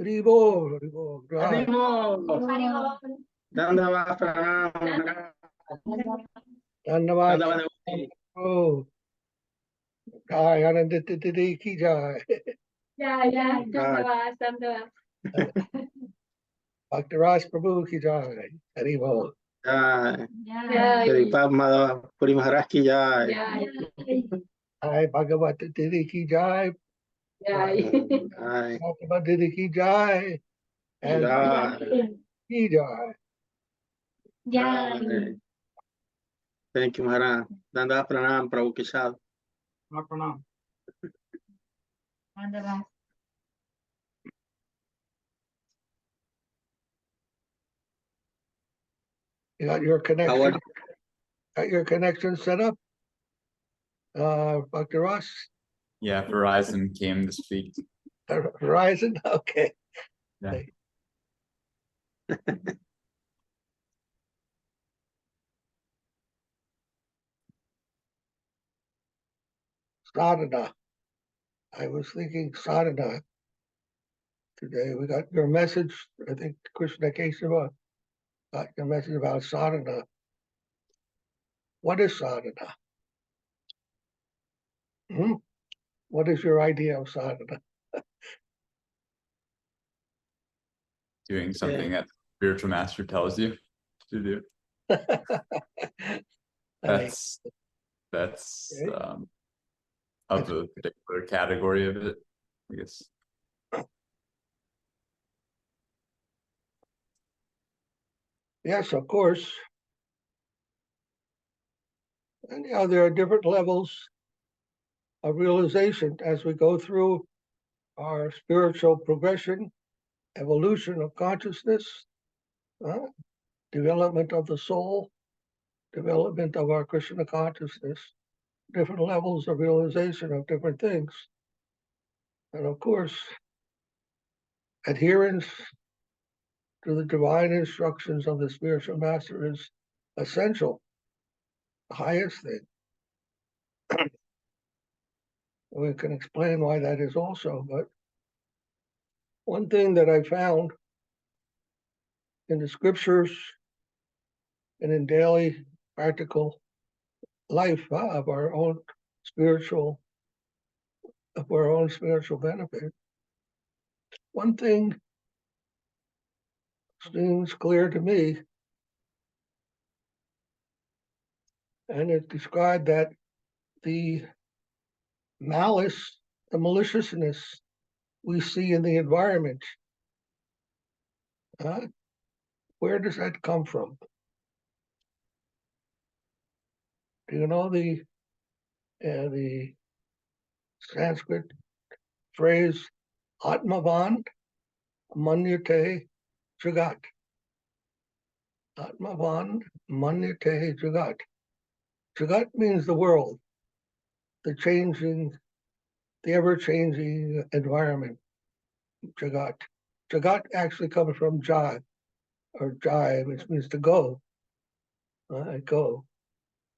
Haribo, Haribo. Right. Dandava Pranam. Dhanyavad. Dandava. Oh, Jai Ananditi ki Jai. Dhanyavad. Bhakti Ras Prabhu ki Jai. Haribo. Jai. Sripad Madhava Puri Maharaj ki Jai. Jai Bhagavat Didi ki Jai. Jai. Bhagavat Didi ki Jai. And Jai. ki Jai. Jai. Thank you, Maharaj. Dandava Pranam, Prabhu ke saath. Pranam. You got your connection. Got your connection set up, Dr. Ross? Yeah, Verizon came this week. Verizon? Okay. Yeah. Sadhana. I was thinking sadhana today. We got your message. I think Krishna Kesava got your message about sadhana. What is sadhana? What is your idea of sadhana? Doing something that spiritual master tells you to do. That's of the particular category of it, I guess. Yes, of course. And there are different levels of realization as we go through our spiritual progression, evolution of consciousness, development of the soul, development of our Krishna consciousness, different levels of realization of different things. And of course, adherence to the divine instructions of the spiritual master is essential, the highest thing. We can explain why that is also, but one thing that I found in the scriptures and in daily practical life of our own spiritual benefit, one thing seems clear to me, and it's described that the malice, the maliciousness we see in the environment, where does that come from? Do you know the Sanskrit phrase Atmavan Manyate Jagat? Atmavan Manyate Jagat. Jagat means the world, the ever-changing environment. Jagat. Jagat actually comes from Jai, or Jai, which means to go. Go.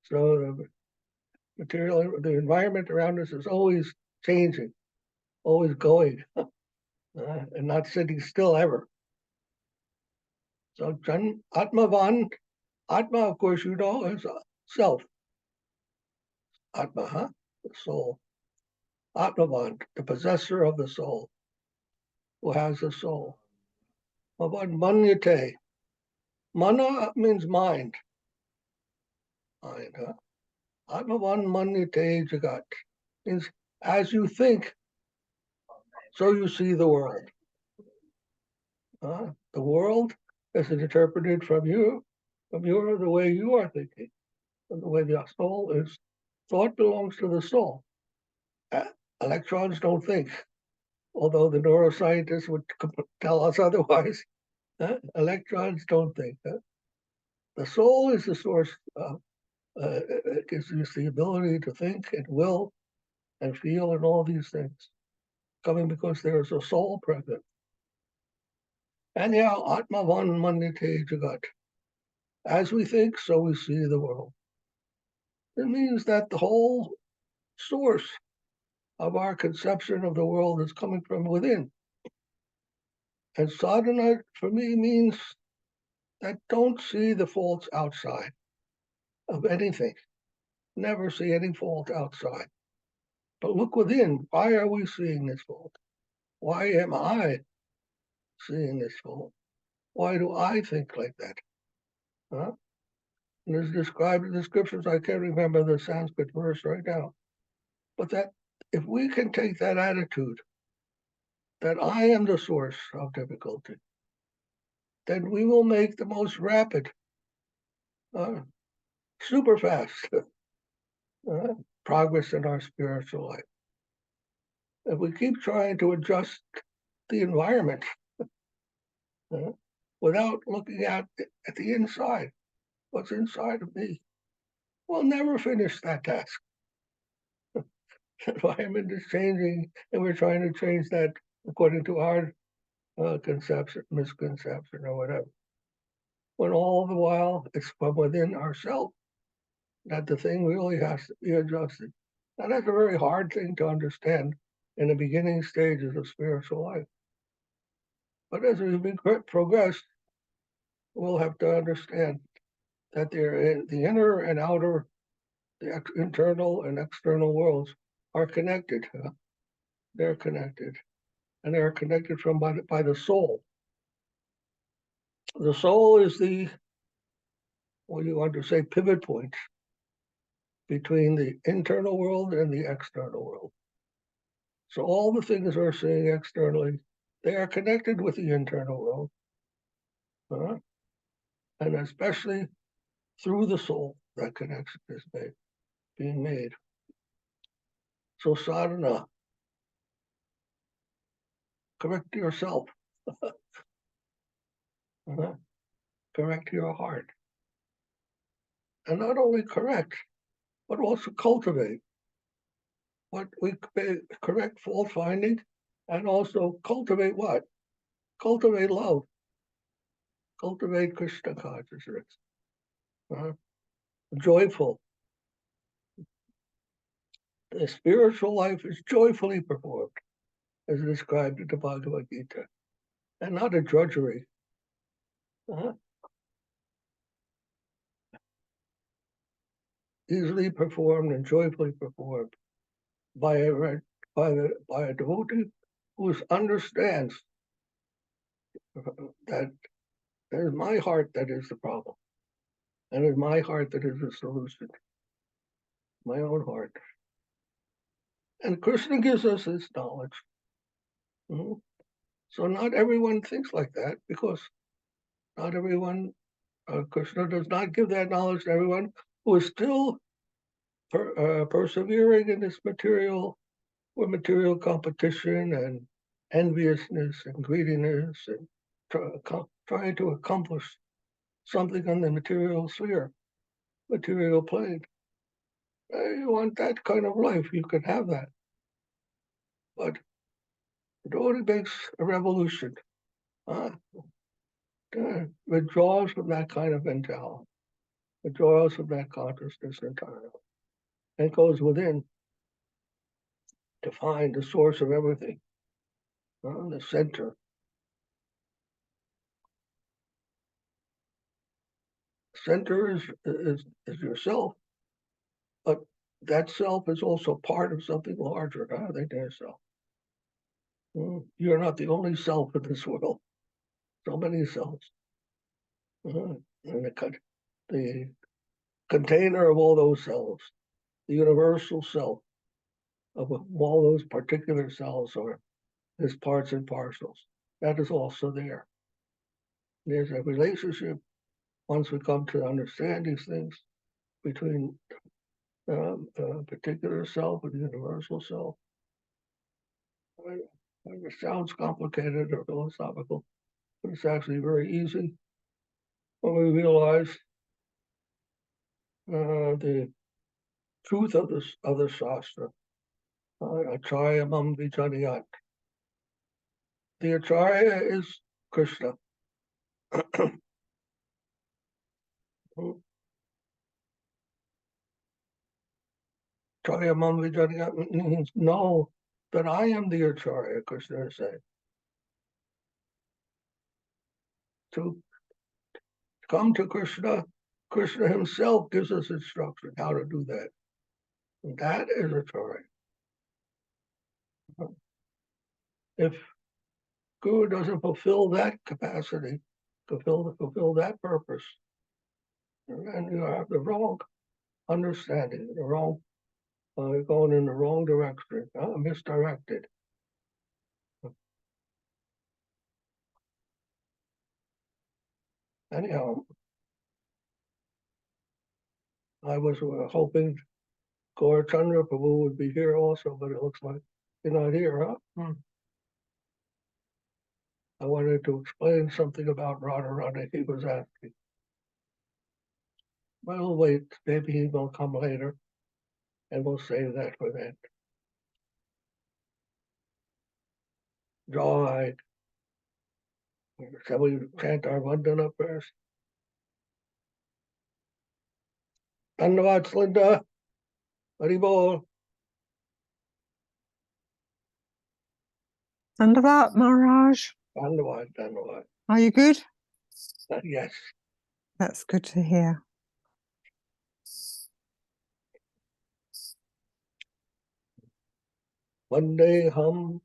So the environment around us is always changing, always going, and not sitting still ever. So Atmavan, Atma, of course, you know, is self. Atma, the soul. Atmavan, the possessor of the soul, who has the soul. About Manyate. Mana means mind. Mind, Atmavan Manyate Jagat means as you think, so you see the world. The world is interpreted from the way you are thinking, from the way the soul is. Thought belongs to the soul. Electrons don't think, although the neuroscientists would tell us otherwise. Electrons don't think. The soul is the source. It gives us the ability to think and will and feel and all these things, coming because there is a soul present. And Atmavan Manyate Jagat. As we think, so we see the world. It means that the whole source of our conception of the world is coming from within. And sadhana for me means that don't see the faults outside of anything. Never see any fault outside. But look within. Why are we seeing this fault? Why am I seeing this fault? Why do I think like that? Huh? And it's described in the scriptures. I can't remember the Sanskrit verse right now. But that if we can take that attitude that I am the source of difficulty, then we will make the most rapid, super fast progress in our spiritual life. If we keep trying to adjust the environment without looking at the inside, what's inside of me, we'll never finish that task. The environment is changing, and we're trying to change that according to our conception, misconception, or whatever. When all the while it's from within ourselves that the thing really has to be adjusted. And that's a very hard thing to understand in the beginning stages of spiritual life. But as we progress, we'll have to understand that the inner and outer, the internal and external worlds are connected. They're connected. And they're connected by the soul. The soul is the, what you want to say, pivot point between the internal world and the external world. So all the things we're seeing externally, they are connected with the internal world. And especially through the soul, that connection is being made. So sadhana, correct yourself. Correct your heart. And not only correct, but also cultivate. What we correct fault finding, and also cultivate what? Cultivate love. Cultivate Krishna consciousness. Joyful. The spiritual life is joyfully performed, as described in the Bhagavad Gita, and not a drudgery. Easily performed and joyfully performed by a devotee who understands that it is my heart that is the problem, and it is my heart that is the solution. My own heart. And Krishna gives us this knowledge. So not everyone thinks like that, because not everyone, Krishna does not give that knowledge to everyone who is still persevering in this material competition and enviousness and greediness and trying to accomplish something on the material sphere, material plane. You want that kind of life, you can have that. But it only makes a revolution. Withdraws from that kind of mentality, withdraws from that consciousness entirely, and goes within to find the source of everything, the center. Center is yourself, but that self is also part of something larger than yourself. You're not the only self in this world. So many selves. And the container of all those selves, the universal self of all those particular cells or his parts and parcels, that is also there. There's a relationship, once we come to understand these things, between a particular self and the universal self. It sounds complicated or philosophical, but it's actually very easy when we realize the truth of the Shastra. Acharya mam vijaniyat. The Acharya is Krishna. Acharya mam vijaniyat means know that I am the Acharya, Krishna is saying. to come to Krishna, Krishna himself gives us instruction how to do that. And that is Acharya. If Guru doesn't fulfill that capacity, fulfill that purpose, and you have the wrong understanding, the wrong, going in the wrong direction, misdirected. Anyhow, I was hoping Gaurachandra Prabhu would be here also, but it looks like he's not here, huh? I wanted to explain something about Radharani. He was asking. Well, we'll wait. Maybe he will come later, and we'll save that for then. Joy. Shall we chant our Vandana first? Dhanyavad, Linda. Haribol. Dhanyavad, Maharaj. Dhanyavad. Are you good? Yes. That's good to hear. Vandeham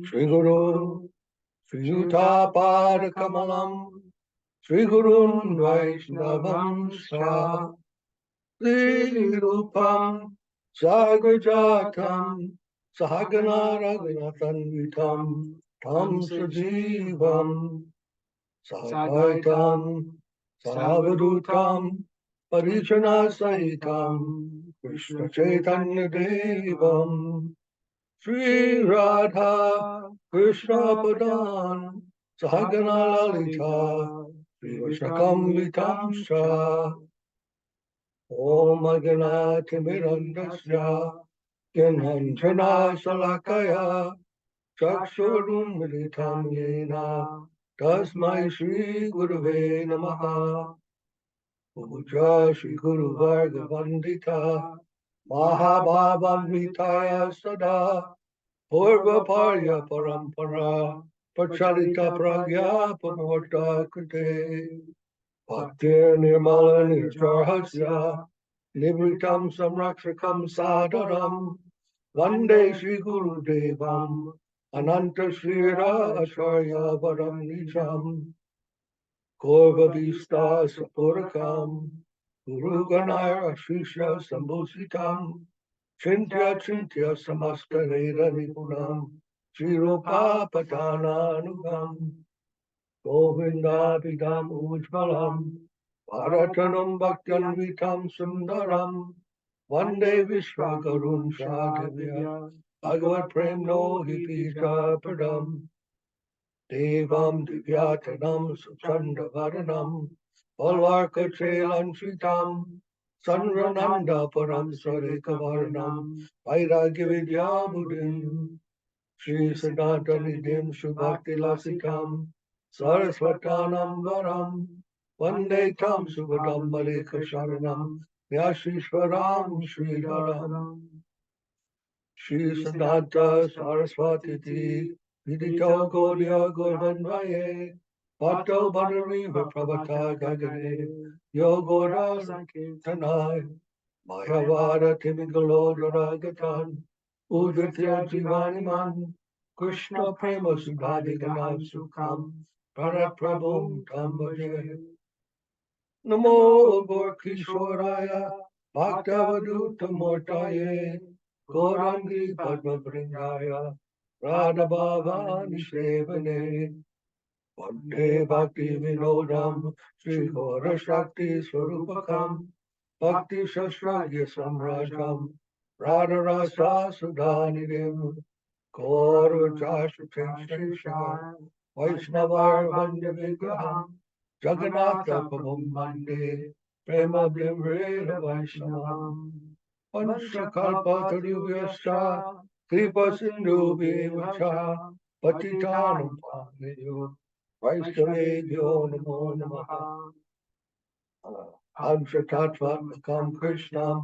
Shri Guru Shri Yuta Pada Kamalam Shri Gurun Vaishnavam Sha Shri Rupam Sagrajatam Sahagana Raghunathan Vitam Tam Sajivam Sadvaitam Savadutam Parishana Sahitam Krishna Chaitanya Devam Sri Radha Krishna Padan Sahagana Lalita Sri Vishakam Vitam Sha Om Aganati Mirandasya Gyananjana Salakaya Chakshurum Militam Yena Tasmai Shri Gurave Namaha Puja Shri Guru Varga Vandita Mahabhavanvitaya Sada Purva Parya Parampara Pacharita Pragya Pamorta Kute Bhaktir Nirmala Nirjarhasya Nibritam Samrakshakam Sadaram Vande Shri Guru Devam Ananta Shira Acharya Varam Nijam Korva Vista Sapurakam Guru Ganaya Ashisha Sambhusitam Chintya Chintya Samastarera Nipunam Shiropa Patana Anugam Govinda Vidam Ujvalam Bharatanam Bhaktan Vitam Sundaram Vande Vishwakarun Shadivya Bhagavad Premno Hipita Padam Devam Divyatanam Suchanda Varanam Valvarka Chelan Shitam Sanrananda Param Sarika Varanam Vairagya Vidya Buddhim Shri Siddhanta Nidhim Shubhakti Lasikam Saraswatanam Varam Vande Tam Subhadam Malika Sharanam Vyashishwaram Sridharam Shri Siddhanta Saraswati Vidito Gaudiya Gurvanvaye Pato Badariva Prabhata Gagane Yogora Sankirtanai Mayavada Timigalodara Gatan Udritya Jivaniman Krishna Prema Sudhadiganam Sukham Prabhum Tambaje Namo Gorkishoraya Bhaktavaduta Mortaye Gorangi Padma Bringaya Radha Bhavani Sevane Vande Bhakti Vinodam Sri Gora Shakti Swarupakam Bhakti Shastragya Samrajam Radha Rasa Sudhanidim Gaura Jashatin Shishar Vaishnavar Vande Vigraham Jagannatha Prabhum Vande Prema Bhimreda Vaishnavam Panchakalpa Tarubhyascha Kripa Sindhu Bhivacha Patitanam Pavanyo Vaishnavebhyo Namo Namaha Amshatatvatmakam Krishnam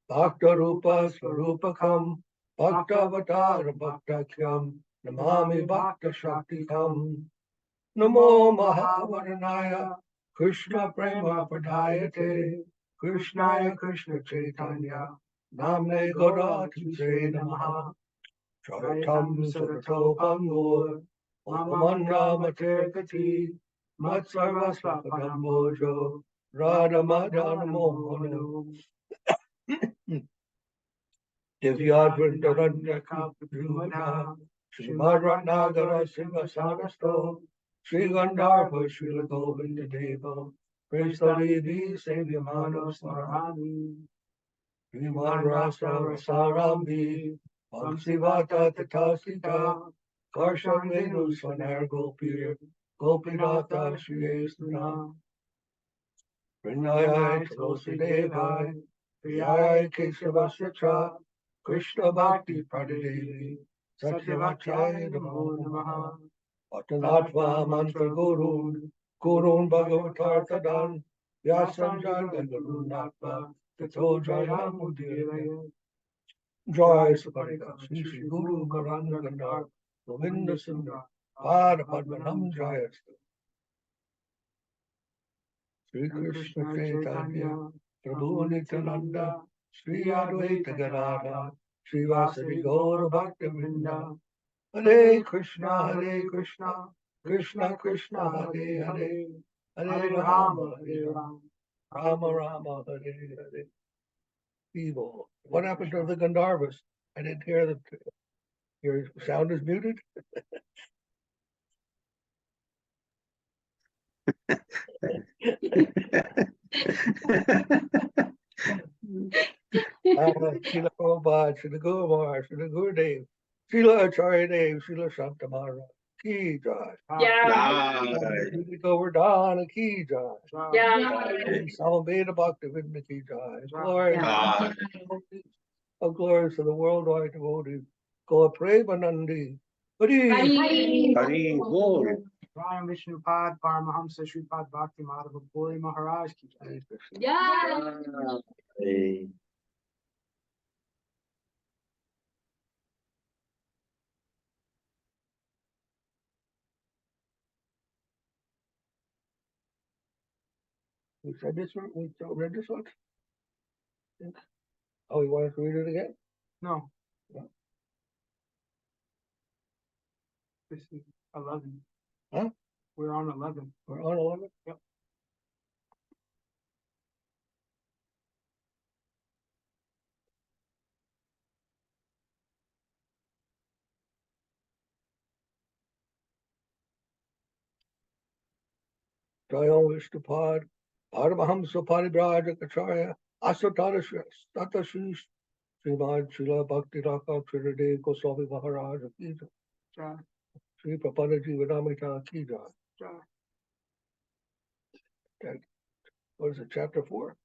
Bhakta Rupa Swarupakam Bhakta Avatar Bhaktakyam Namami Bhakta Shaktikam Namo Mahavarnaya Krishna Prema Pradayate Krishnaya Krishna Chaitanya Namne Gaurati Namaha Chaitam Saratopam Nur Mamandra Materkati Matsarvasvapadam Bojo Radha Madana Mohano Divyad Vrindaranya Kapadruvana Srimad Ratnagara Siva Sagasto Sri Gandharva Srila Govinda Deva Pristali Di Sevyamano Smarami Srimad Rasa Rasarambi Bhaksivata Tatasita Karsham Venu Swanar Gopir Gopinata Shri Esnana Prinayai Tulosi Devai Priyai Keshavasya Krishna Bhakti Pradadevi Satyavachai Namo Namaha Patanatva Mantra Gurun Gurun Bhagavatarthadan Vyasam Jaga Gurunatva Tato Jayam Udiraya Joy Saparika Sri Sri Guru Garanga Gandhar Govinda Sundar Pada Padmanam Jayastu Sri Krishna Chaitanya Prabhu Nityananda Sri Advaita Gadadhar Sri Vasari Gaura Bhakta Vrinda Hare Krishna Krishna Krishna Hare Hare Hare Rama Rama Rama Hare Hare. Evil. What happened to the Gandharvas? I didn't hear them. Your sound is muted. Srila Prabhupada, Srila Gurumar, Srila Gurudev, Srila Acharya Dev, Srila Santa Maharaja. Ki Jai. Srila Govardhana Ki Jai. Samaveda Bhakti Vinda Ki Jai. Glory of glories to the worldwide devotees. Go Premanandi. Hari Bol. Ram Vishnupad Paramahamsa Sripad Bhakti Madhava Puri Maharaja ki jai. Hey. We said this one, we read this one. Oh, you want us to read it again? No. No. This is 11. Huh? We're on 11. We're on 11? Yep. Jayam Vishnupad, Paramahamsa Paribraja Acharya, Asatara Tatashis, Srimad Srila Bhakti Dev-Goswami Maharaja Ki Jai. Jai. Sri Prapanna-jivanamrtam Ki Jai. Jai. What is it, chapter 4?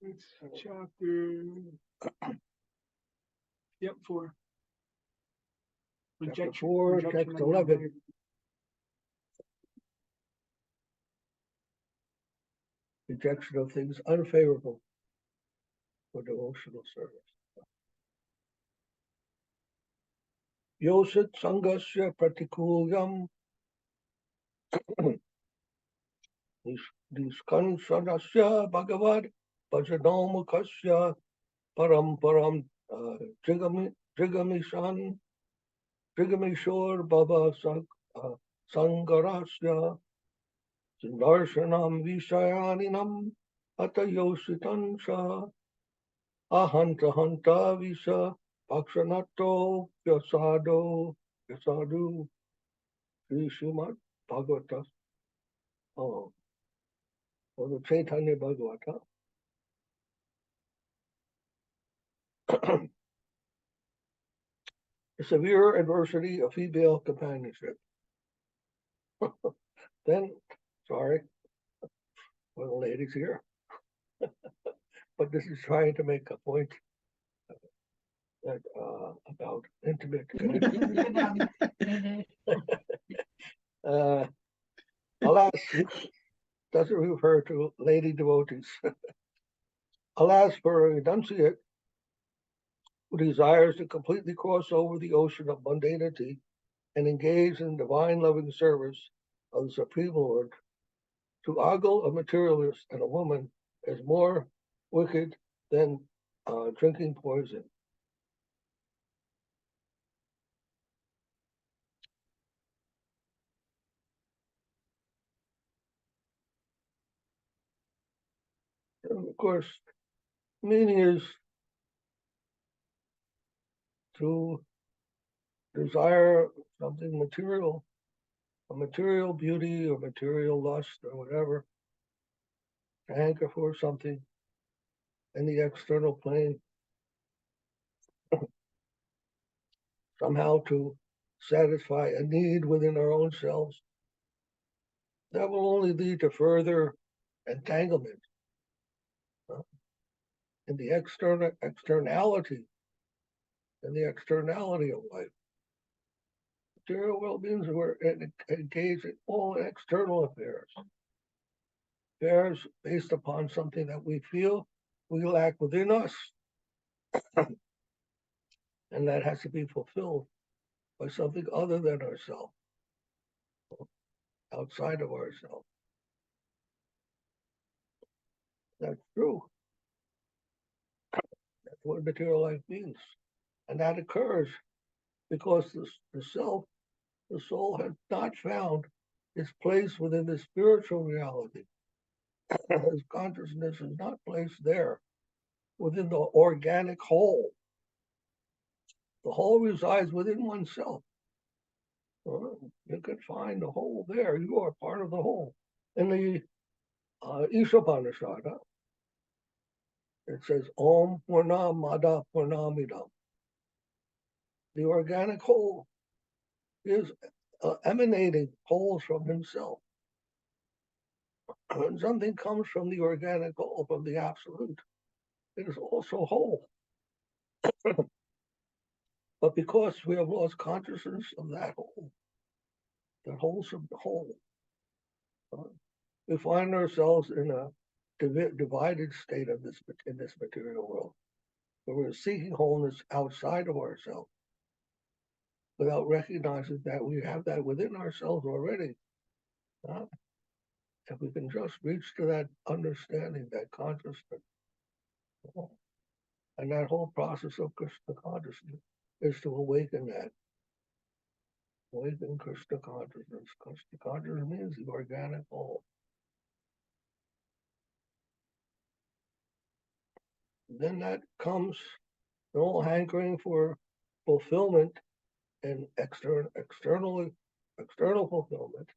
It's chapter. Yep, 4. Chapter 4, text 11. Rejection of things unfavorable for devotional service. Yosit sangasya pratikulyam diskansanasya bhagavad bhajanamukasya param jigamishor baba sangarasya darshanam vishayaninam atayositansha ahanta hanta visa pakshanato vyasadu Sri Srimad Bhagavata. Oh, or the Chaitanya Bhagavata. A severe adversity of female companionship. Then, sorry for the ladies here, but this is trying to make a point that about intimate connection. Alas, doesn't refer to lady devotees. Alas, for a renunciate who desires to completely cross over the ocean of mundanity and engage in divine loving service of the Supreme Lord, to ogle a materialist and a woman is more wicked than drinking poison. And of course, meaning is to desire something material, a material beauty or material lust or whatever, to hanker for something in the external plane, somehow to satisfy a need within our own selves. That will only lead to further entanglement in the externality of life. Material world means we're engaged in all external affairs based upon something that we feel we lack within us, and that has to be fulfilled by something other than ourselves, outside of ourselves. That's true. That's what material life means. And that occurs because the soul has not found its place within the spiritual reality. His consciousness is not placed there within the organic whole. The whole resides within oneself. You can find the whole there. You are part of the whole. In the Ishopanishad, it says, Om Purnam Mada Purnamidam. The organic whole is emanating wholes from himself. When something comes from the organic whole, from the absolute, it is also whole. But because we have lost consciousness of that wholesome whole, we find ourselves in a divided state of in this material world, where we're seeking wholeness outside of ourselves, without recognizing that we have that within ourselves already. If we can just reach to that understanding, that consciousness, and that whole process of Krishna consciousness is to awaken that. Awaken Krishna consciousness. Krishna consciousness means the organic whole. Then that comes the whole hankering for fulfillment and external fulfillment,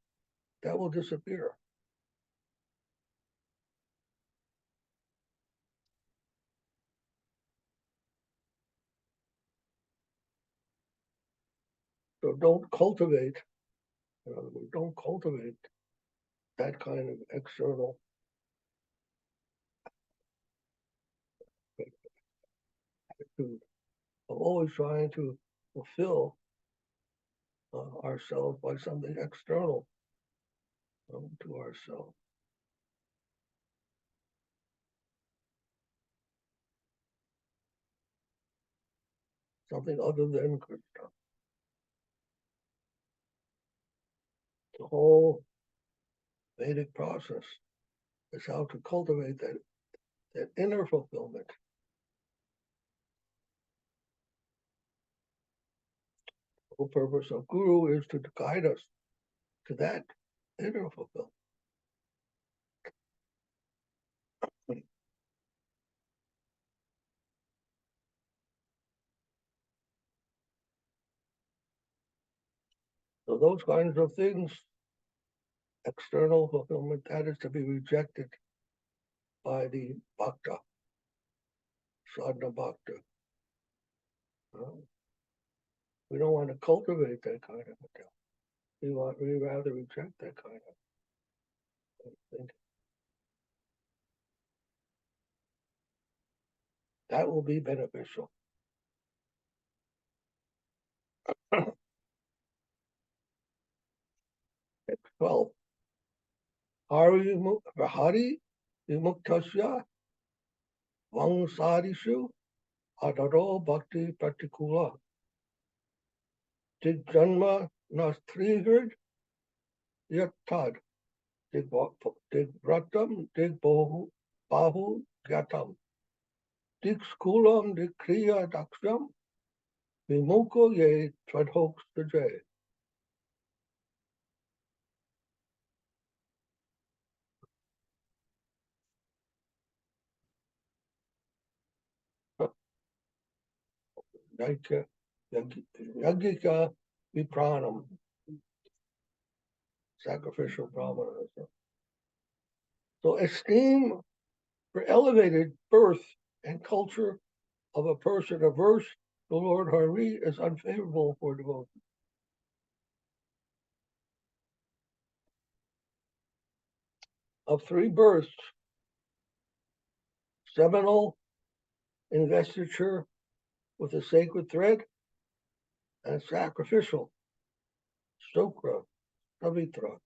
that will disappear. So don't cultivate that kind of external attitude of always trying to fulfill ourselves by something external to ourselves. Something other than Krishna. The whole Vedic process is how to cultivate that inner fulfillment. The whole purpose of Guru is to guide us to that inner fulfillment. So those kinds of things, external fulfillment, that is to be rejected by the bhakta, sadhana bhakta. We don't want to cultivate that kind of material. We rather reject that kind of thing. That will be beneficial. 12. Hari vimuktasya vangsarishu adaro bhakti pratikula janma nas triggered yet tad. Dig-vratam, dig-bahu gatam. Dig-skulam, dig-kriya daksham. Vimuko ye tradhoks the jay. Yagika vipranam. Sacrificial brahmana. So esteem for elevated birth and culture of a person averse to Lord Hari is unfavorable for devotion. Of three births, seminal investiture with a sacred thread and sacrificial, sukra, savitra,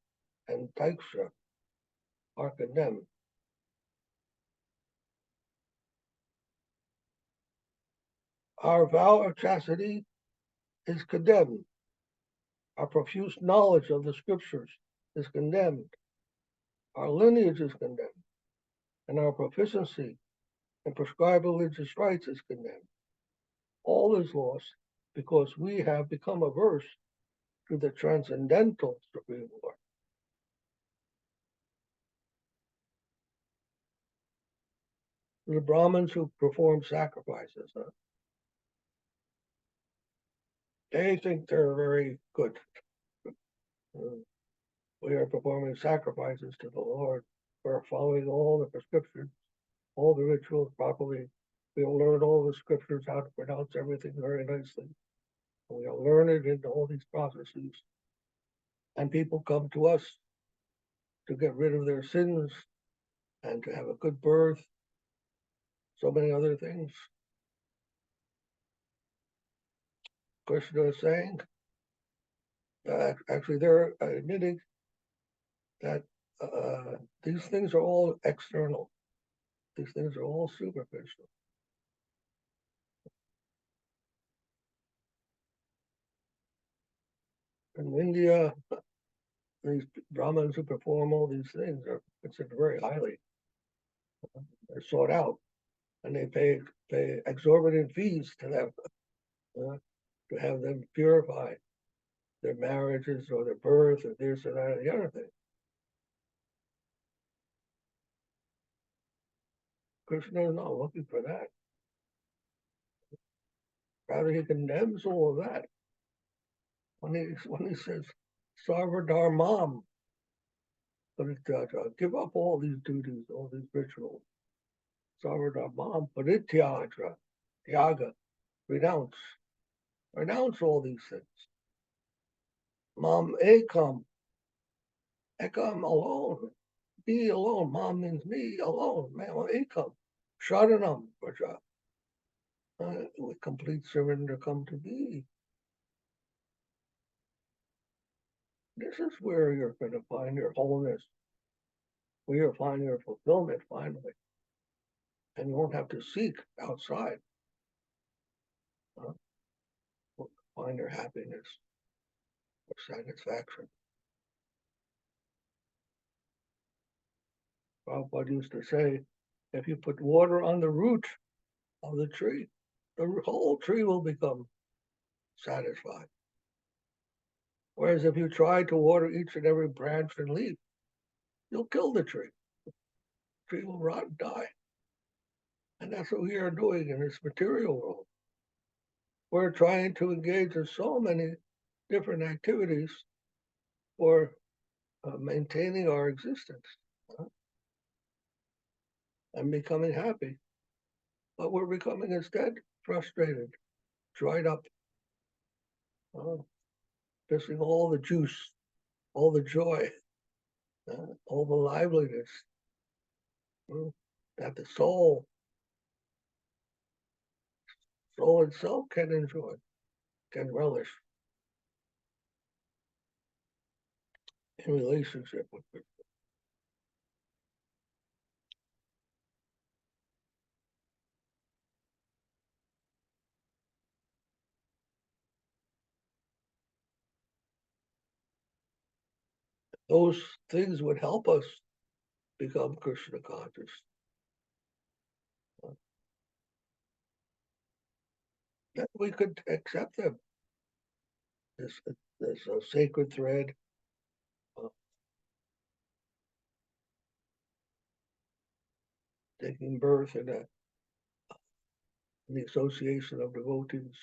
and taiksha are condemned. Our vow of chastity is condemned. Our profuse knowledge of the scriptures is condemned. Our lineage is condemned. And our proficiency in prescribed religious rites is condemned. All is lost because we have become averse to the transcendental Supreme Lord. The Brahmins who perform sacrifices, they think they're very good. We are performing sacrifices to the Lord. We're following all the prescriptions, all the rituals properly. We'll learn all the scriptures, how to pronounce everything very nicely. We'll learn it in all these processes. And people come to us to get rid of their sins and to have a good birth, so many other things. Krishna is saying that actually they're admitting that these things are all external. These things are all superficial. In India, these Brahmins who perform all these things are considered very highly. They're sought out, and they pay exorbitant fees to them to have them purify their marriages or their birth or this or that or the other thing. Krishna is not looking for that. Rather, he condemns all of that when he says, Sarva-dharmam, give up all these duties, all these rituals. Sarva-dharmam, parityaga, tyaga, renounce all these things. Mam ekam, ekam alone, be alone. Mam means me alone. Mam ekam, sharanam, praja. With complete surrender come to be. This is where you're going to find your wholeness, where you'll find your fulfillment finally. And you won't have to seek outside. Find your happiness or satisfaction. Prabhupada used to say, if you put water on the root of the tree, the whole tree will become satisfied. Whereas if you try to water each and every branch and leaf, you'll kill the tree. The tree will rot and die. And that's what we are doing in this material world. We're trying to engage in so many different activities for maintaining our existence and becoming happy. But we're becoming instead frustrated, dried up, missing all the juice, all the joy, all the liveliness that the soul itself can enjoy, can relish in relationship with it. those things would help us become Krishna conscious. Then we could accept them. This sacred thread. Taking birth in the association of devotees,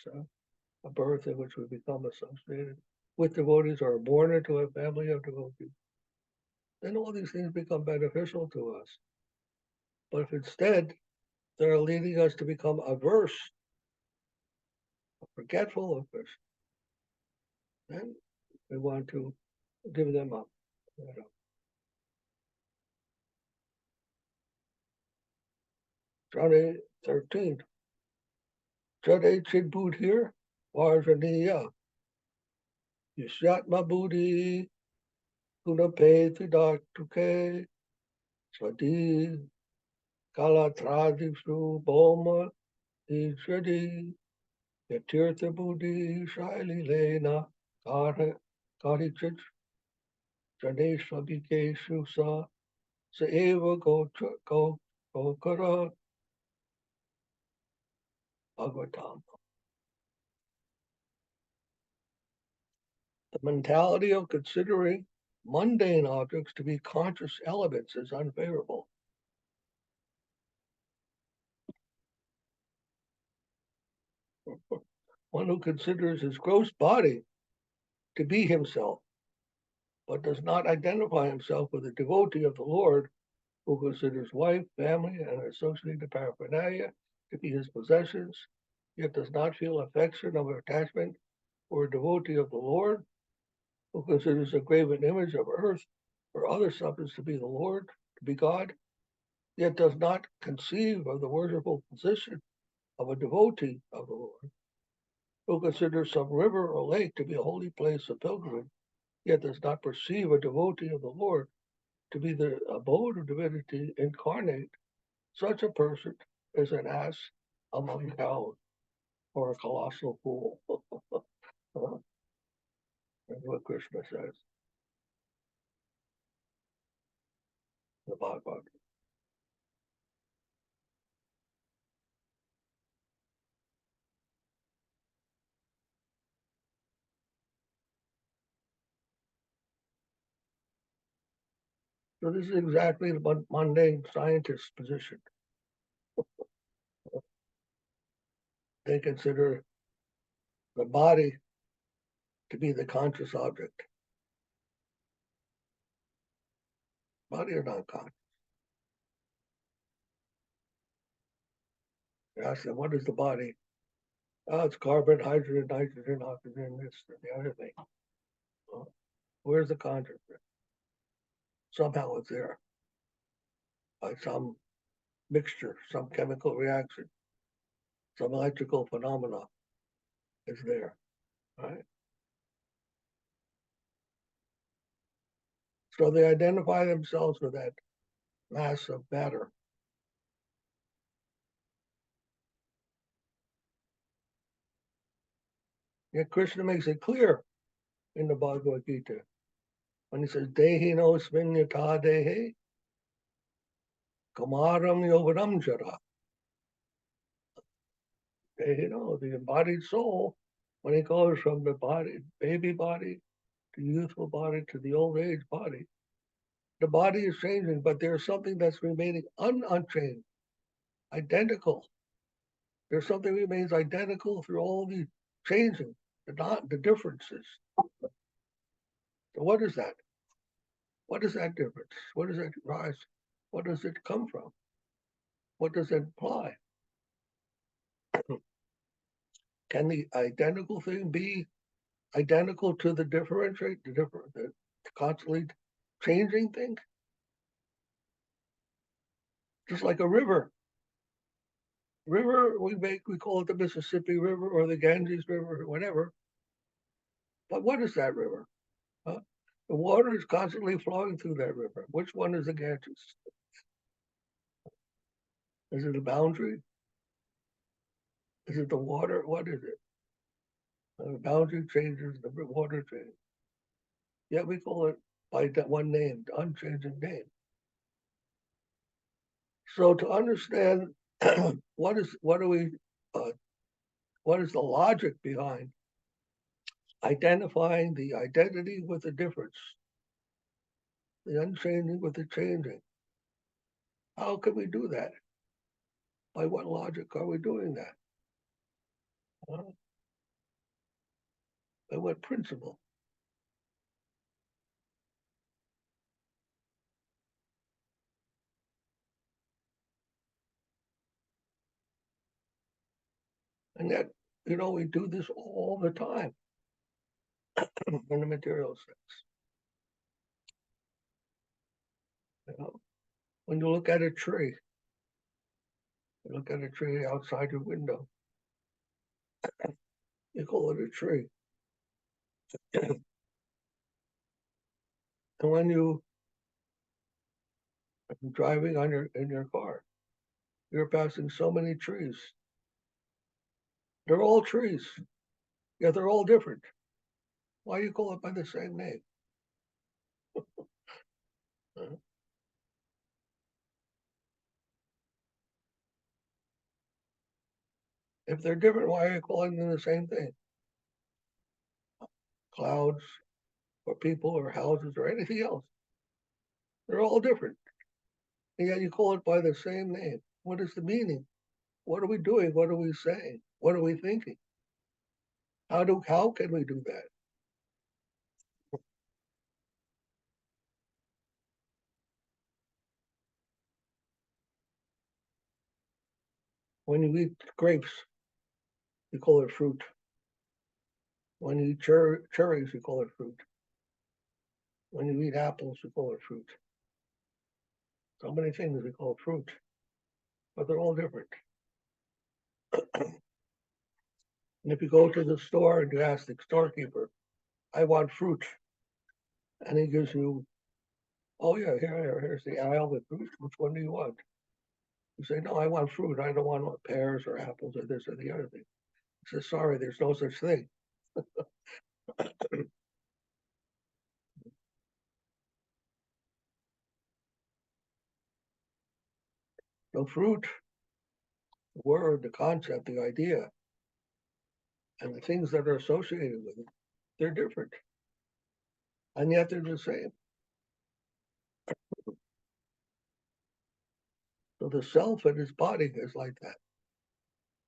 a birth in which we become associated with devotees or are born into a family of devotees. Then all these things become beneficial to us. But if instead they're leading us to become averse, forgetful of Krishna, then we want to give them up. Johnny 13. Jade Chid Buddhir, Varjaniya, Yushatma Buddhi, Gunape Tidaktuke, Swadi, Kalatradipsu, Boma, Ijadi, Yatirtha Buddhi, Shaili Lena, Karichit, Janeshwa Bikeshu Sa, Saeva Gokara, Bhagavatam. The mentality of considering mundane objects to be conscious elements is unfavorable. One who considers his gross body to be himself, but does not identify himself with a devotee of the Lord, who considers wife, family, and associated paraphernalia to be his possessions, yet does not feel affection or attachment for a devotee of the Lord, who considers a graven image of earth or other substance to be the Lord, to be God, yet does not conceive of the worshipful position of a devotee of the Lord, who considers some river or lake to be a holy place of pilgrimage, yet does not perceive a devotee of the Lord to be the abode of divinity incarnate, such a person is an ass among cows or a colossal fool. That's what Krishna says. The Bhagavad. So this is exactly the mundane scientist's position. They consider the body to be the conscious object. Body or non-conscious. You ask them, what is the body? Oh, it's carbon, hydrogen, nitrogen, oxygen, this, and the other thing. Where's the consciousness? Somehow it's there. By some mixture, some chemical reaction, some electrical phenomena is there, right? So they identify themselves with that mass of matter. Yet Krishna makes it clear in the Bhagavad Gita when he says, Dehi no sminyata dehe, kamaram yovanam jara. Dehi no, the embodied soul, when it goes from the body, baby body, to youthful body, to the old age body, the body is changing, but there's something that's remaining unchanged, identical. There's something that remains identical through all the changing, the differences. So what is that? What is that difference? What does that rise? What does it come from? What does it imply? Can the identical thing be identical to the the constantly changing thing? Just like a river. River, we call it the Mississippi River or the Ganges River or whatever. But what is that river? Huh? The water is constantly flowing through that river. Which one is the Ganges? Is it a boundary? Is it the water? What is it? The boundary changes, the water changes. Yet we call it by that one name, the unchanging name. So to understand what is the logic behind identifying the identity with the difference, the unchanging with the changing, how can we do that? By what logic are we doing that? By what principle? And yet, we do this all the time in the material sense. When you look at a tree, you look at a tree outside your window, you call it a tree. And when you are driving in your car, you're passing so many trees. They're all trees, yet they're all different. Why do you call it by the same name? If they're different, why are you calling them the same thing? Clouds, or people, or houses, or anything else. They're all different. And yet you call it by the same name. What is the meaning? What are we doing? What are we saying? What are we thinking? How can we do that? When you eat grapes, you call it fruit. When you eat cherries, you call it fruit. When you eat apples, you call it fruit. So many things we call fruit, but they're all different. And if you go to the store and you ask the storekeeper, I want fruit, and he gives you, oh yeah, here's the aisle with fruit. Which one do you want? You say, no, I want fruit. I don't want pears or apples or this or the other thing. He says, sorry, there's no such thing. So fruit, the word, the concept, the idea, and the things that are associated with it, they're different. And yet they're the same. So the self and his body is like that.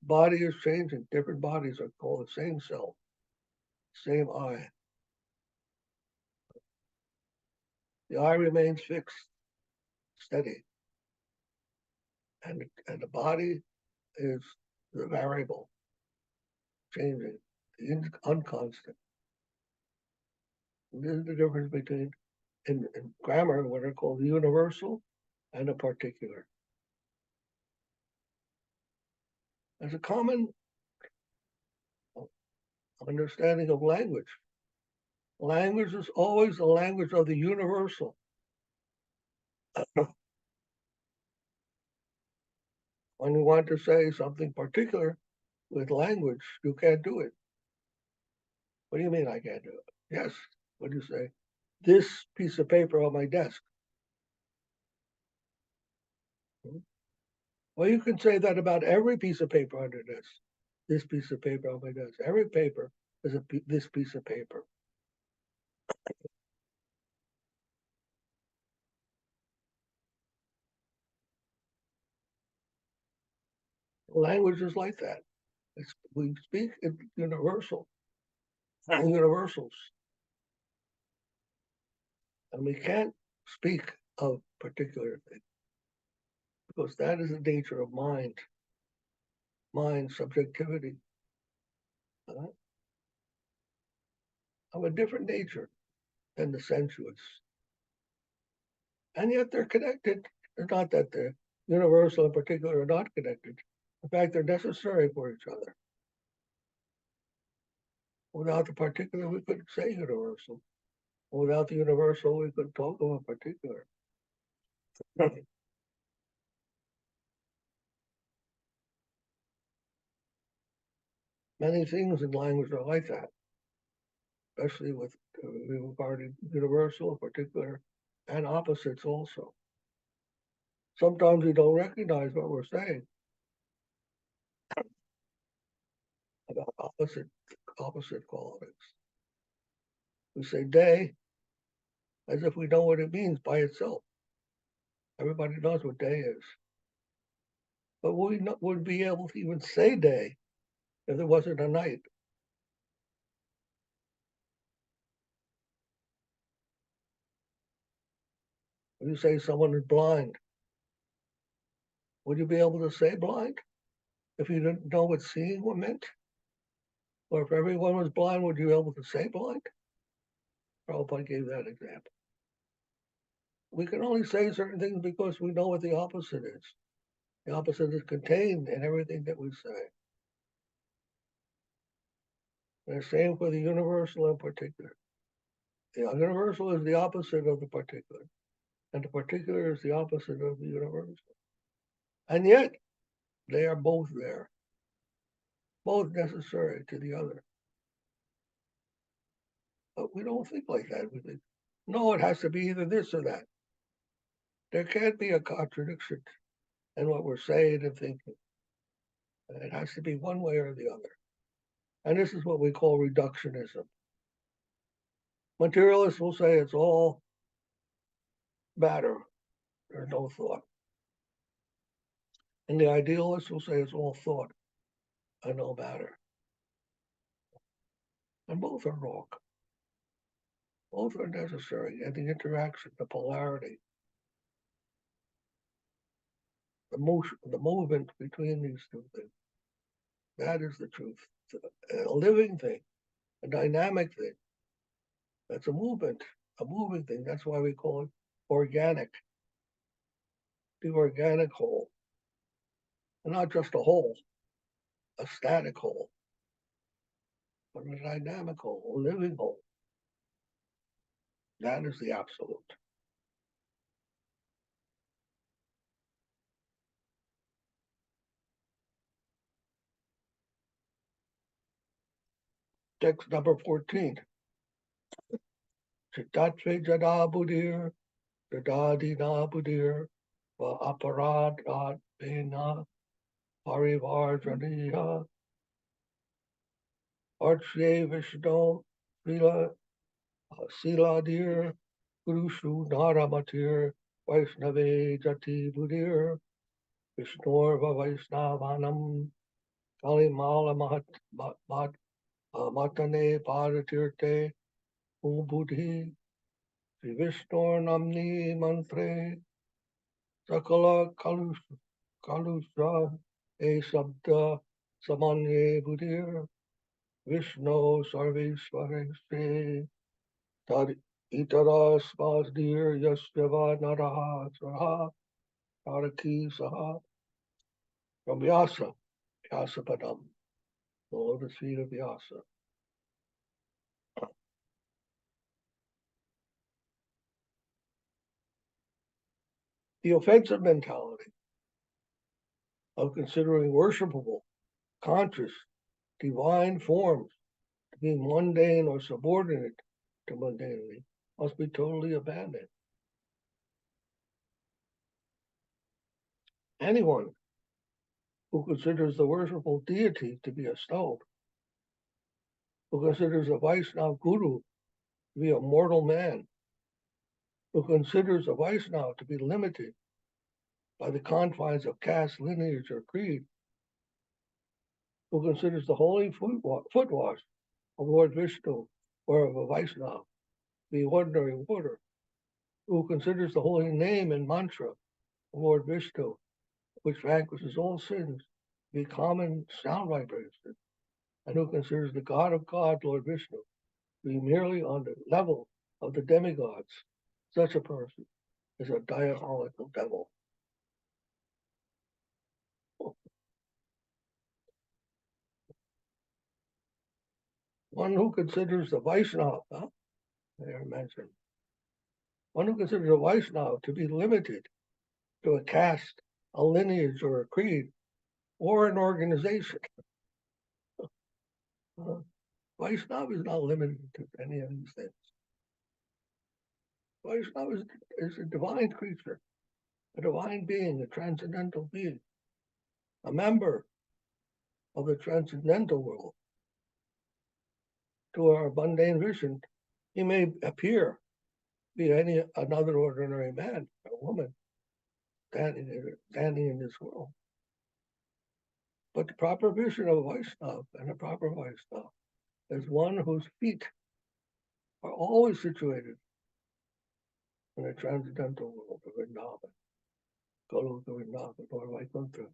Body is changing. Different bodies are called the same self, same I. The I remains fixed, steady. And the body is the variable, changing, the unconstant. And this is the difference between, in grammar, what are called the universal and a particular. There's a common understanding of language. Language is always the language of the universal. When you want to say something particular with language, you can't do it. What do you mean I can't do it? Yes. What do you say? This piece of paper on my desk. Well, you can say that about every piece of paper on your desk. This piece of paper on my desk. Every paper is this piece of paper. Language is like that. We speak in universals, and we can't speak of particular things because that is the nature of mind subjectivity, of a different nature than the sensuous. And yet they're connected. It's not that the universal and particular are not connected. In fact, they're necessary for each other. Without the particular, we couldn't say universal. Without the universal, we couldn't talk of a particular. Many things in language are like that, especially with We regard universal, particular, and opposites also. Sometimes we don't recognize what we're saying about opposite qualities. We say day as if we know what it means by itself. Everybody knows what day is. But we wouldn't be able to even say day if there wasn't a night. If you say someone is blind, would you be able to say blind if you didn't know what seeing meant? Or if everyone was blind, would you be able to say blind? Prabhupada gave that example. We can only say certain things because we know what the opposite is. The opposite is contained in everything that we say. And the same for the universal and particular. The universal is the opposite of the particular, and the particular is the opposite of the universal. And yet, they are both there, both necessary to the other. But we don't think like that. We think, no, it has to be either this or that. There can't be a contradiction in what we're saying and thinking. It has to be one way or the other. And this is what we call reductionism. Materialists will say it's all matter, there's no thought. And the idealists will say it's all thought and no matter. And both are wrong. Both are necessary. And the interaction, the polarity, the motion, the movement between these two things, that is the truth. It's a living thing, a dynamic thing. That's a moving thing. That's why we call it organic. The organic whole. And not just a whole, a static whole, but a dynamic whole, a living whole. That is the absolute. Text number 14. Chitatve jada budir, jadadi na budir, va aparad ad pena, parivarjaniya, archye vishno, Srila, siladir, gurushu naramatir, vaishnave jati budir, Vishnorva Vaisnavanam Kalimala Matane Padatirte Ubudhi Sri Vishnor Namni Mantre Sakala Kalusha E Sabda Samanye Budir Vishno Sarvesvare Se Tad Itaras Vasdir Yasyava Naraha Sraha Taraki Saha from Vyasa Padam, the lotus feet of Vyasa. The offensive mentality of considering worshipable, conscious, divine forms to be mundane or subordinate to mundanity must be totally abandoned. Anyone who considers the worshipful deity to be a stone, who considers a Vaishnava guru to be a mortal man, who considers a Vaishnava to be limited by the confines of caste, lineage, or creed, who considers the holy foot wash of Lord Vishnu or of a Vaishnava the ordinary water, who considers the holy name and mantra of Lord Vishnu, which vanquishes all sins, the common sound vibration, and who considers the God of God, Lord Vishnu, to be merely on the level of the demigods. Such a person is a diabolical devil. One who considers the Vaishnava, they are mentioned, one who considers a Vaishnava to be limited to a caste, a lineage, or a creed, or an organization, Vaishnava is not limited to any of these things. Vaishnava is a divine creature, a divine being, a transcendental being, a member of the transcendental world. To our mundane vision, he may appear be another ordinary man or woman standing in this world. But the proper vision of Vaishnava and a proper Vaishnava is one whose feet are always situated in the transcendental world of Vrindavan, Goloka Vrindavan, or Vaikuntha.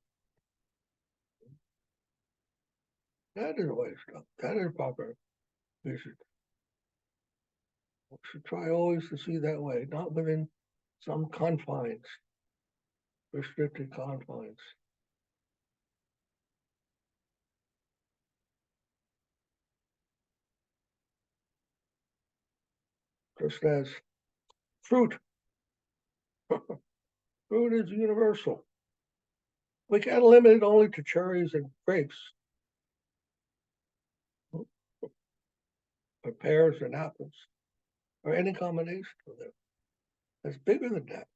That is Vaishnava. That is proper vision. We should try always to see that way, not within some confines, restricted confines. Just as fruit. Fruit is universal. We can't limit it only to cherries and grapes, or pears and apples, or any combination of them. It's bigger than that.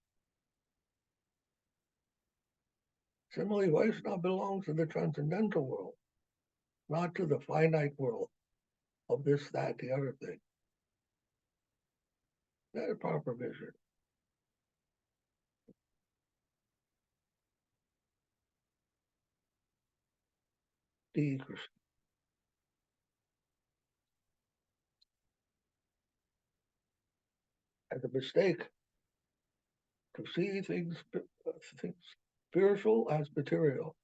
Similarly, Vaishnava belongs to the transcendental world, not to the finite world of this, that, the other thing. That is proper vision. D. Krishna. As a mistake to see things spiritual as material.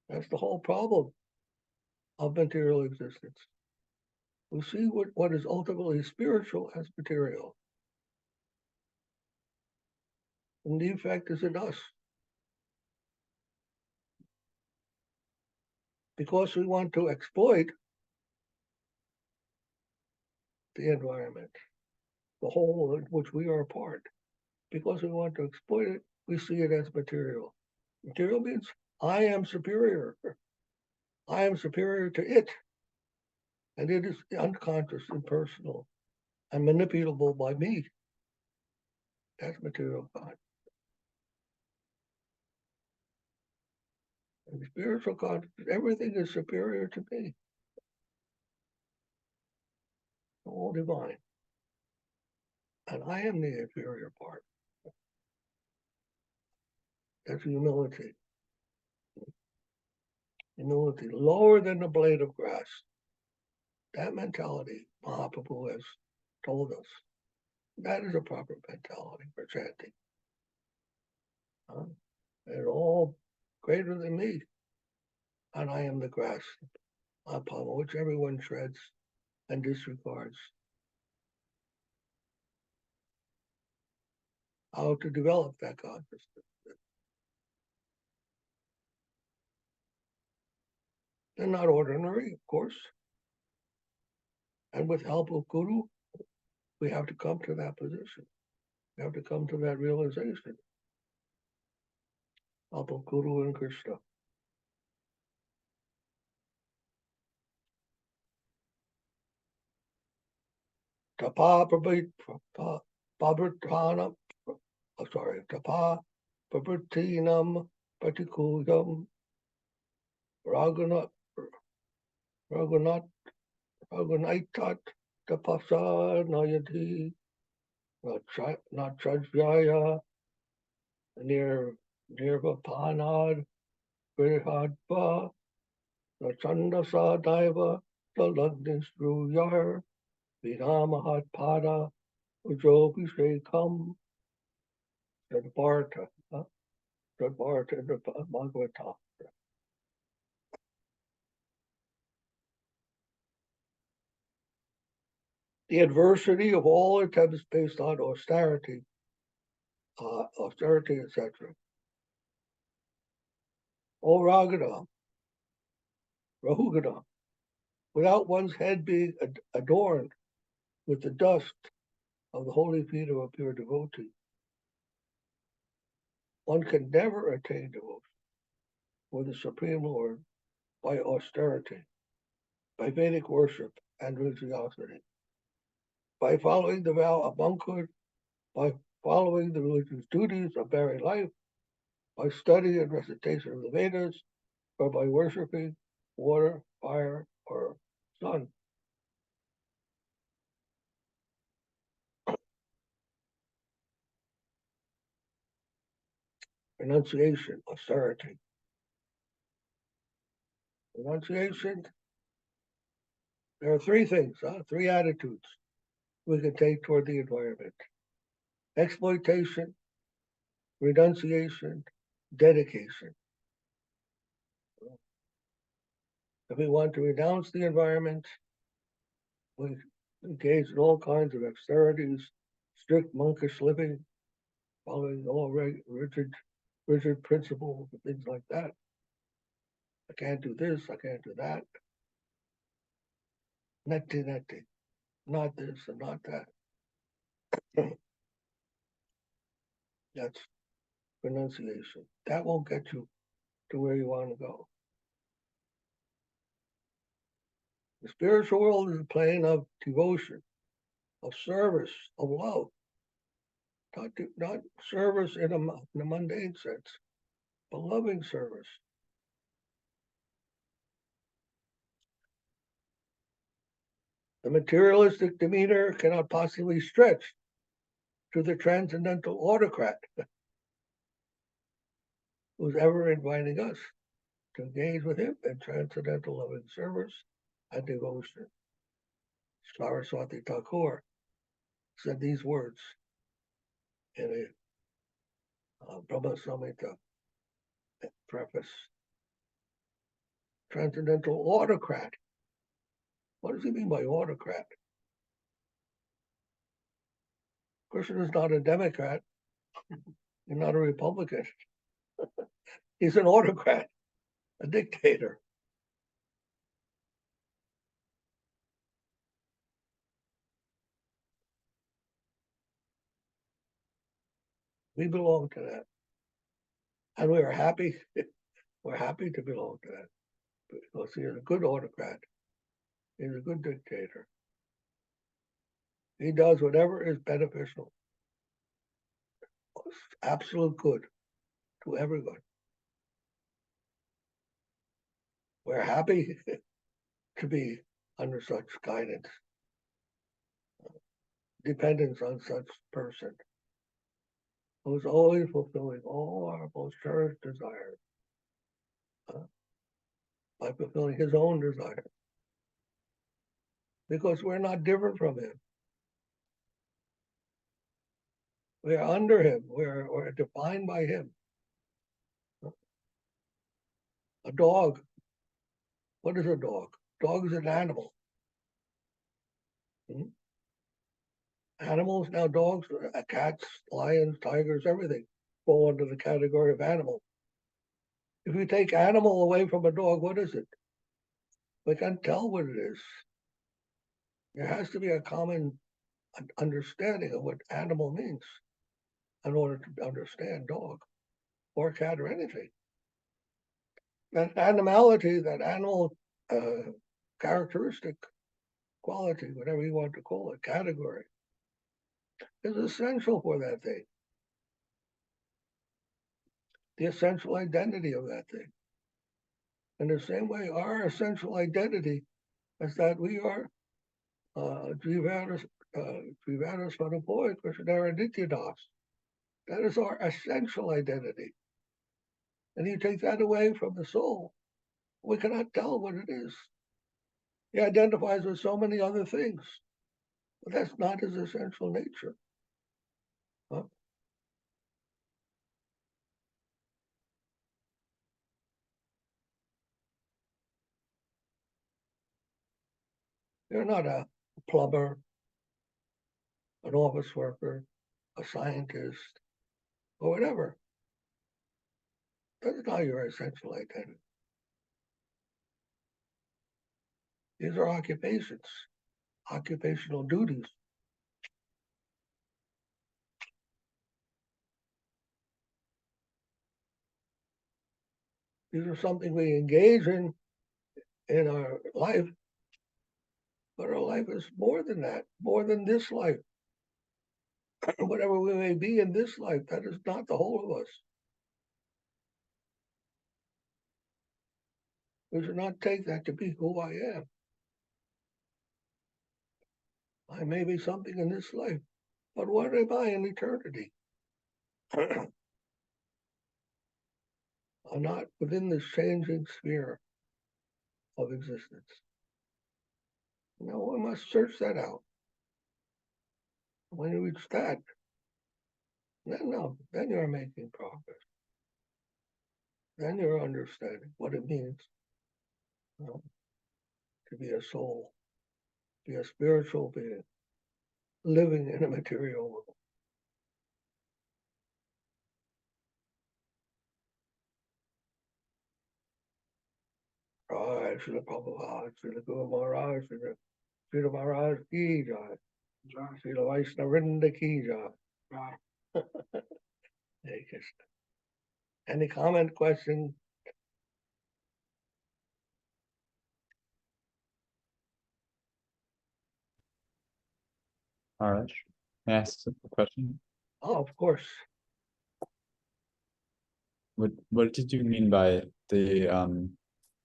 That's the whole problem of material existence. We see what is ultimately spiritual as material. And the effect is in us. Because we want to exploit the environment, the whole of which we are a part. Because we want to exploit it, we see it as material. Material means I am superior. I am superior to it. And it is unconscious, impersonal, and manipulable by me. That's material consciousness. And spiritual consciousness, everything is superior to me. All divine. And I am the inferior part. That's humility. Humility, lower than the blade of grass. That mentality, Mahaprabhu has told us, that is a proper mentality for chanting. They're all greater than me. And I am the grass upon which everyone treads and disregards. How to develop that consciousness. They're not ordinary, of course. And with help of Guru, we have to come to that position. We have to come to that realization. Help of Guru and Krishna. Tapa prabhutinam pratikuyam ragunaitat tapasa nayati nachajaya nirvapanad grihadva nachandasa daiva talagnisruyar vinamahat pada ujobhishekam Sripad in the Bhagavata. The adversity of all attempts based on austerity, etc. O Raghunam, Rahugana, without one's head being adorned with the dust of the holy feet of a pure devotee, one can never attain devotion for the Supreme Lord by austerity. by Vedic worship and religiosity, by following the vow of monkhood, by following the religious duties of married life, by study and recitation of the Vedas, or by worshiping water, fire, or sun. Renunciation, austerity. Renunciation, there are three things, three attitudes we can take toward the environment. Exploitation, renunciation, dedication. If we want to renounce the environment, we engage in all kinds of austerities, strict monkish living, following all rigid principles and things like that. I can't do this, I can't do that. Neti, not this and not that. That's renunciation. That won't get you to where you want to go. The spiritual world is a plane of devotion, of service, of love. Not service in a mundane sense, but loving service. The materialistic demeanor cannot possibly stretch to the transcendental autocrat who's ever inviting us to engage with him in transcendental loving service and devotion. Saraswat Thakur said these words in a Brahma Samhita preface. Transcendental autocrat. What does he mean by autocrat? Krishna is not a Democrat. He's not a Republican. He's an autocrat, a dictator. We belong to that. And we are happy. We're happy to belong to that. Because he is a good autocrat. He's a good dictator. He does whatever is beneficial. Absolute good to everyone. We're happy to be under such guidance, dependence on such person who's always fulfilling all our most cherished desires by fulfilling his own desires. Because we're not different from him. We are under him. We're defined by him. A dog. What is a dog? Dog is an animal. Animals, now dogs, cats, lions, tigers, everything fall under the category of animal. If you take animal away from a dog, what is it? We can't tell what it is. There has to be a common understanding of what animal means in order to understand dog or cat or anything. That animality, that animal characteristic, quality, whatever you want to call it, category, is essential for that thing. The essential identity of that thing. In the same way, our essential identity is that we are Jivanas Svanapoy Krishnara Nityadas. That is our essential identity. And you take that away from the soul, we cannot tell what it is. He identifies with so many other things, but that's not his essential nature. Huh? You're not a plumber, an office worker, a scientist, or whatever. That's not your essential identity. These are occupations, occupational duties. These are something we engage in our life But our life is more than that, more than this life. Whatever we may be in this life, that is not the whole of us. We should not take that to be who I am. I may be something in this life, but what am I in eternity? I'm not within this changing sphere of existence. No, we must search that out. When you reach that, then you're making progress. Then you're understanding what it means to be a soul, be a spiritual being, living in a material world. Right, Srila Prabhupada, Srila Guru Maharaj, Srila Maharaj Ki Jai, Srila Vaishnavrinda Ki Jai. Hare Krishna. Any comment, question? Maharaj, may I ask a question? Oh, of course. What did you mean by the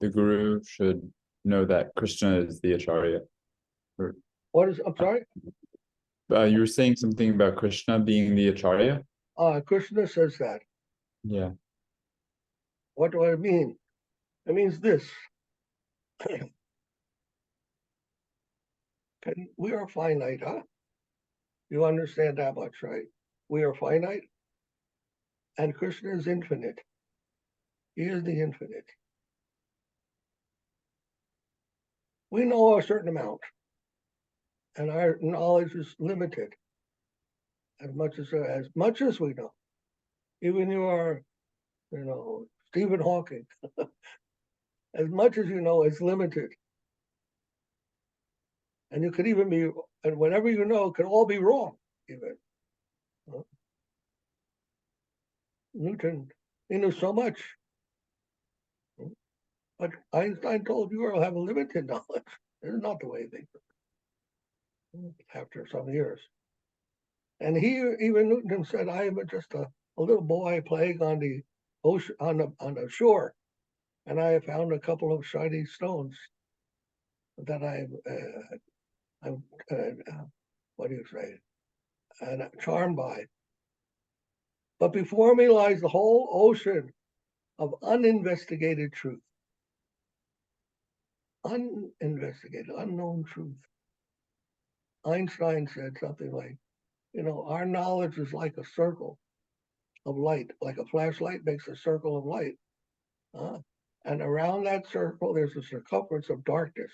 guru should know that Krishna is the Acharya? What is, I'm sorry? You were saying something about Krishna being the Acharya? Krishna says that. Yeah. What do I mean? It means this. We are finite, huh? You understand that much, right? We are finite, and Krishna is infinite. He is the infinite. We know a certain amount, and our knowledge is limited as much as we know. Even you are, Stephen Hawking. As much as you know, it's limited. And you could even be, and whatever you know could all be wrong, even. Newton, he knew so much. But Einstein told you will have a limited knowledge. This is not the way things are after some years. And even Newton said, I am just a little boy playing on the ocean, on the shore, and I have found a couple of shiny stones that I'm what do you say, and I'm charmed by. But before me lies the whole ocean of uninvestigated truth. Uninvestigated, unknown truth. Einstein said something like, our knowledge is like a circle of light, like a flashlight makes a circle of light. And around that circle, there's a circumference of darkness.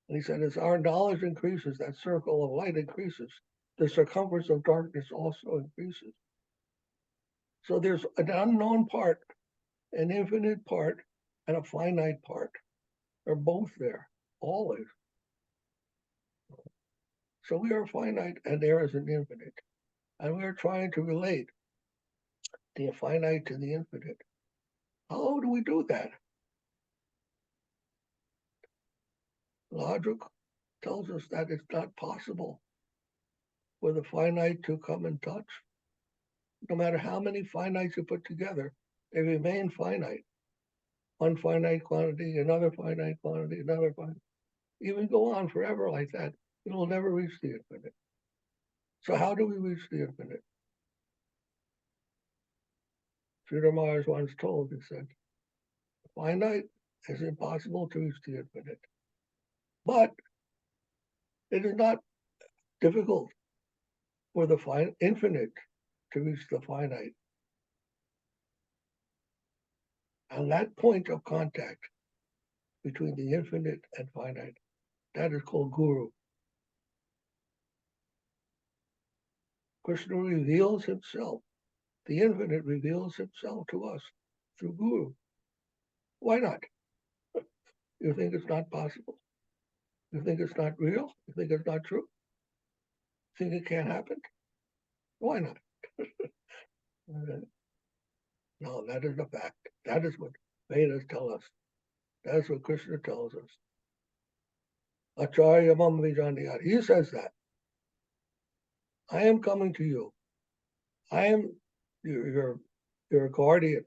And he said, as our knowledge increases, that circle of light increases, the circumference of darkness also increases. So there's an unknown part, an infinite part, and a finite part. They're both there, always. So we are finite, and there is an infinite. And we're trying to relate the finite to the infinite. How do we do that? Logic tells us that it's not possible for the finite to come in touch. No matter how many finites you put together, they remain finite. One finite quantity, another finite quantity, another finite. Even go on forever like that. It will never reach the infinite. So how do we reach the infinite? Sridhar Maharaj once told, he said, finite is impossible to reach the infinite. But it is not difficult for the infinite to reach the finite. And that point of contact between the infinite and finite, that is called guru. Krishna reveals himself. The infinite reveals himself to us through guru. Why not? You think it's not possible? You think it's not real? You think it's not true? You think it can't happen? Why not? No, that is a fact. That is what Vedas tell us. That's what Krishna tells us. Acharya mam vijnaniyat. He says that. I am coming to you. I am your guardian,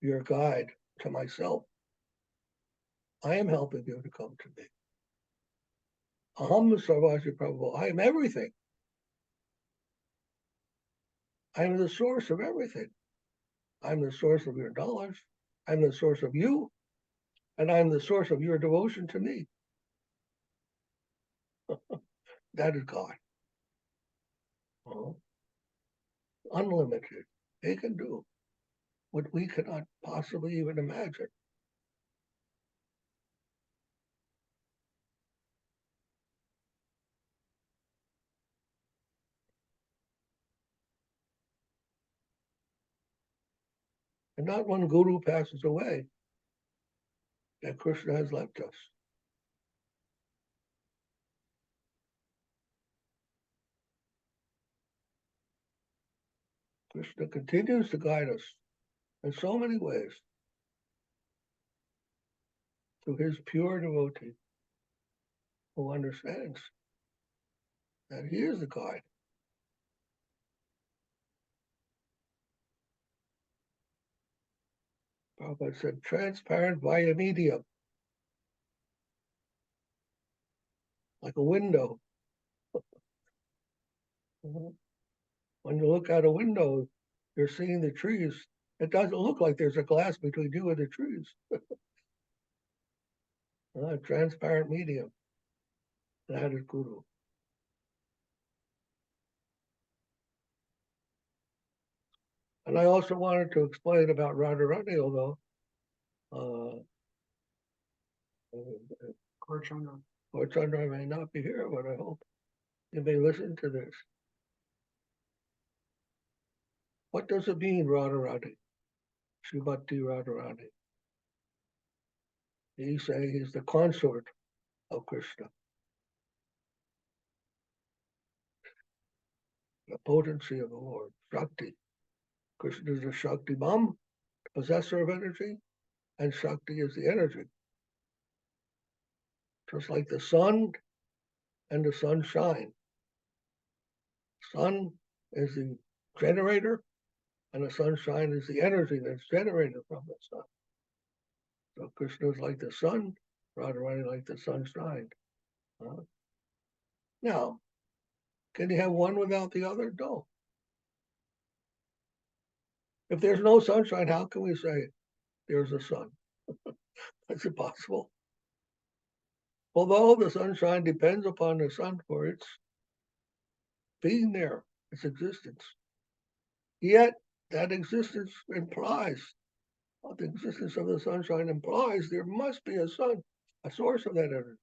your guide to myself. I am helping you to come to me. Aham sarvasya prabhu. I am everything. I am the source of everything. I'm the source of your knowledge. I'm the source of you. And I'm the source of your devotion to me. That is God. Oh, unlimited. He can do what we cannot possibly even imagine. And not when Guru passes away that Krishna has left us. Krishna continues to guide us in so many ways through his pure devotee who understands that he is the guide. Prabhupada said, transparent via medium, like a window. When you look out a window, you're seeing the trees. It doesn't look like there's a glass between you and the trees. Transparent medium. That is Guru. And I also wanted to explain about Radharani, although Chandra may not be here, but I hope you may listen to this. What does it mean, Radharani? Srimati Radharani. He's saying he's the consort of Krishna. The potency of the Lord, Shakti. Krishna is the Shakti Mam, possessor of energy, and Shakti is the energy. Just like the sun and the sunshine. Sun is the generator, and the sunshine is the energy that's generated from the sun. So Krishna is like the sun, Radharani like the sunshine. Now, can you have one without the other? No. If there's no sunshine, how can we say there's a sun? That's impossible. Although the sunshine depends upon the sun for its being there, its existence. Yet that existence implies, the existence of the sunshine implies there must be a sun, a source of that energy.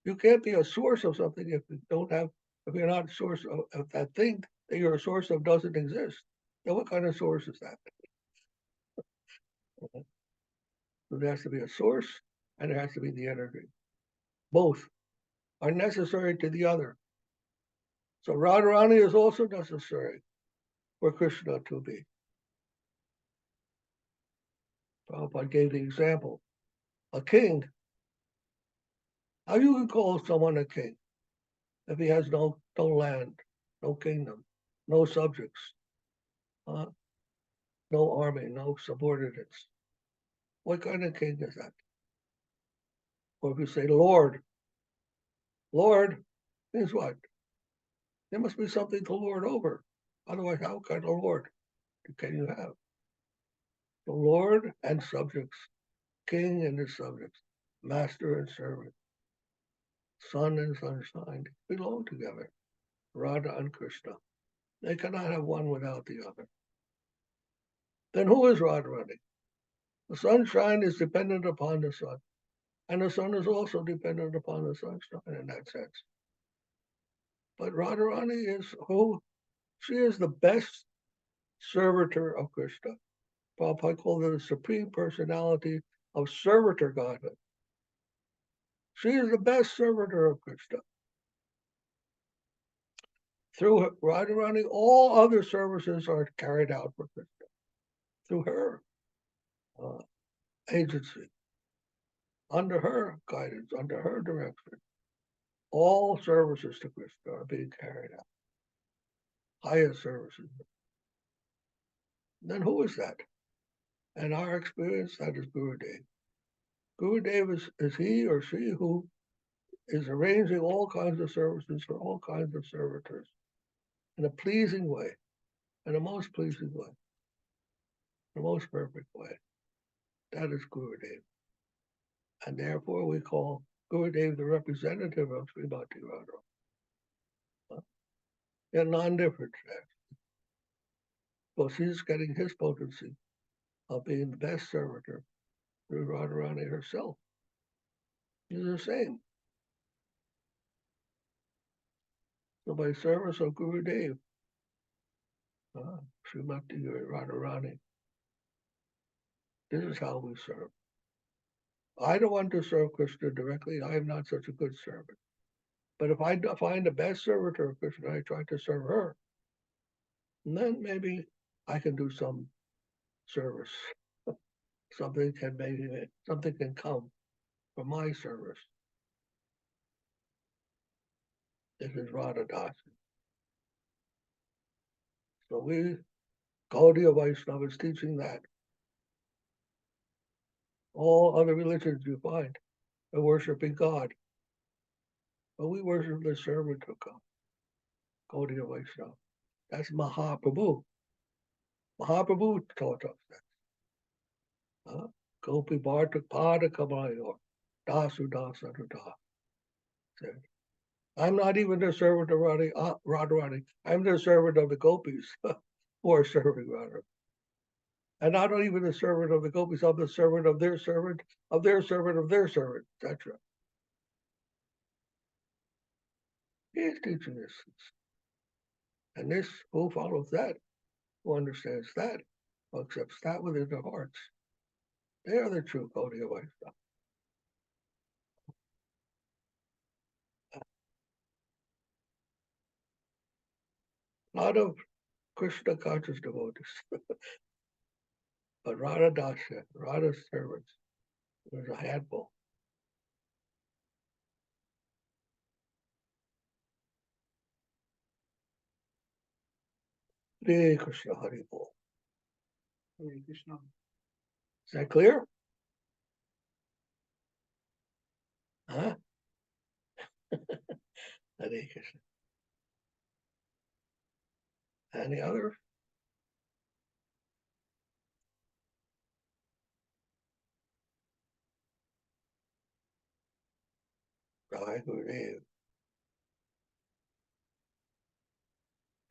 You can't be a source of something if you're not a source of that thing that you're a source of doesn't exist. Then what kind of source is that? So there has to be a source and there has to be the energy. Both are necessary to the other. So Radharani is also necessary for Krishna to be. Prabhupada gave the example. A king. How you can call someone a king if he has no land, no kingdom, no subjects, no army, no subordinates? What kind of king is that? Or if you say Lord, Lord means what? There must be something to lord over. Otherwise, how kind of Lord can you have? The Lord and subjects, king and his subjects, master and servant, sun and sunshine belong together. Radha and Krishna. They cannot have one without the other. Then who is Radharani? The sunshine is dependent upon the sun, and the sun is also dependent upon the sunshine in that sense. But Radharani is who? She is the best servitor of Krishna. Prabhupada called her the supreme personality of servitor Godhood. She is the best servitor of Krishna. Through Radharani, all other services are carried out for Krishna through her agency. under her guidance, under her direction, all services to Krishna are being carried out. Highest services. Then who is that? In our experience, that is Gurudev. Gurudev is he or she who is arranging all kinds of services for all kinds of servitors in a pleasing way, in a most pleasing way, the most perfect way. That is Gurudev. And therefore we call Gurudev the representative of Sripad in non-different sense. Because he's getting his potency of being the best servitor through Radharani herself. He's the same. So by service of Gurudev, Srimati Radharani, this is how we serve. I don't want to serve Krishna directly. I am not such a good servant. But if I find the best servitor of Krishna, I try to serve her. And then maybe I can do some service. Something can come from my service. This is Radha Dasi. So we, Gaudiya Vaishnavas, teaching that. All other religions you find are worshiping God. But we worship the servant of God, Gaudiya Vaishnava. That's Mahaprabhu. Mahaprabhu taught us that. Gopi Bharta Pada Kamayor, Dasu Dasanuda. I'm not even the servant of Radharani. I'm the servant of the gopis who are serving Radha. And not even the servant of the gopis, I'm the servant of their servant, of their servant, of their servant, etc. He is teaching this. And this, who follows that, who understands that, who accepts that within their hearts, they are the true Gaudiya Vaishnava. A lot of Krishna conscious devotees, but Radha Dasya, Radha's servants, there's a handful. Hare Krishna, Hare Bol. Hare Krishna. Is that clear? Huh? Hare Krishna. Any other? Jai Gurudev.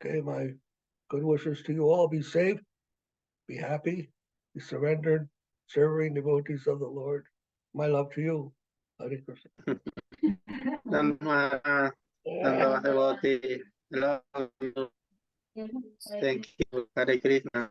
Okay, my good wishes to you all. Be safe, be happy, be surrendered, serving devotees of the Lord. My love to you. Hare Krishna. Dhamma, Dhamma devotee. Love you. Thank you. Hare Krishna.